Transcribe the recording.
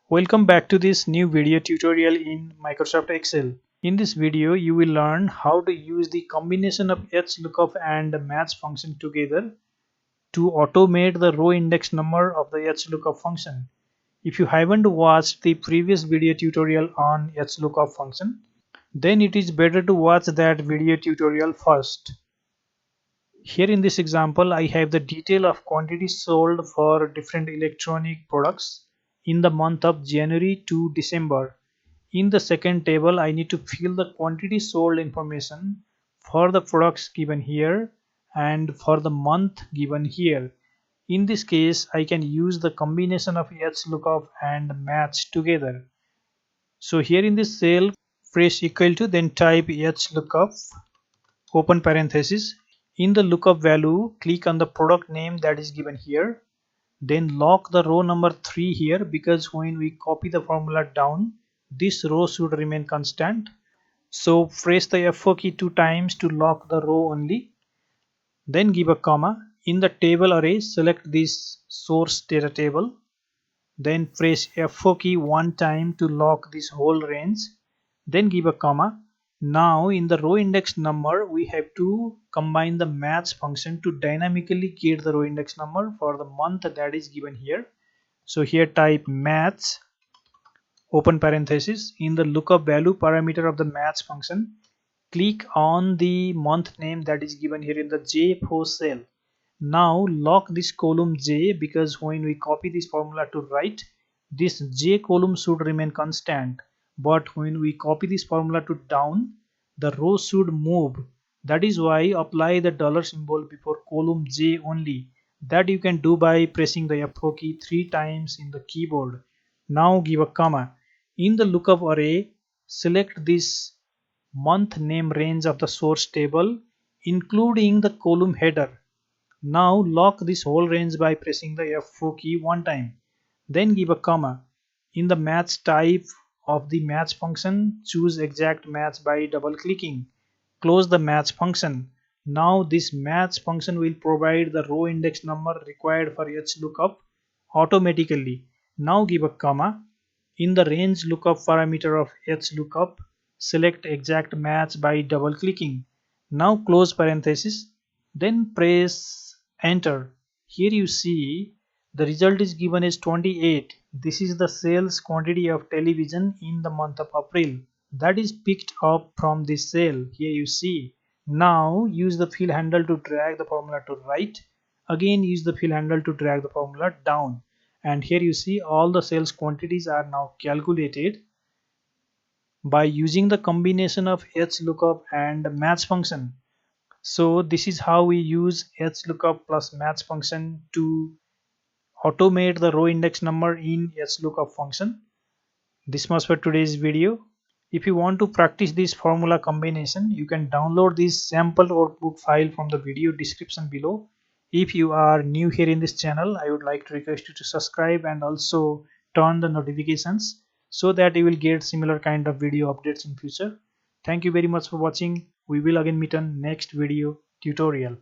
Welcome back to this new video tutorial in Microsoft Excel. In this video, you will learn how to use the combination of HLOOKUP and MATCH function together to automate the row index number of the HLOOKUP function. If you haven't watched the previous video tutorial on HLOOKUP function, then it is better to watch that video tutorial first. Here in this example, I have the detail of quantities sold for different electronic products in the month of January to December. In the second table, I need to fill the quantity sold information for the products given here and for the month given here. In this case, I can use the combination of HLOOKUP and MATCH together. So here in this cell, fresh equal to, then type HLOOKUP, open parenthesis. In the lookup value, click on the product name that is given here. Then lock the row number 3 here, because when we copy the formula down, this row should remain constant. So press the F4 key 2 times to lock the row only. Then give a comma. In the table array, select this source data table. Then press F4 key 1 time to lock this whole range. Then give a comma. Now in the row index number, we have to combine the match function to dynamically get the row index number for the month that is given here. So here type match, open parenthesis. In the lookup value parameter of the match function, click on the month name that is given here in the J4 cell. Now lock this column J, because when we copy this formula to right, this J column should remain constant. But when we copy this formula to down, the row should move. That is why apply the dollar symbol before column J only. That you can do by pressing the F4 key 3 times in the keyboard. Now give a comma. In the lookup array, select this month name range of the source table, including the column header. Now lock this whole range by pressing the F4 key 1 time. Then give a comma. In the match type of the match function, choose exact match by double clicking. Close the match function. Now this match function will provide the row index number required for HLOOKUP automatically. Now give a comma. In the range lookup parameter of HLOOKUP, select exact match by double clicking. Now close parenthesis. Then press enter. Here you see the result is given as 28. This is the sales quantity of television in the month of April. That is picked up from this cell. Here you see. Now use the fill handle to drag the formula to right. Again use the fill handle to drag the formula down. And here you see all the sales quantities are now calculated by using the combination of HLOOKUP and match function. So this is how we use HLOOKUP plus match function to automate the row index number in HLOOKUP function. This much for today's video. If you want to practice this formula combination, you can download this sample workbook file from the video description below. If you are new here in this channel, I would like to request you to subscribe and also turn the notifications so that you will get similar kind of video updates in future. Thank you very much for watching. We will again meet on next video tutorial.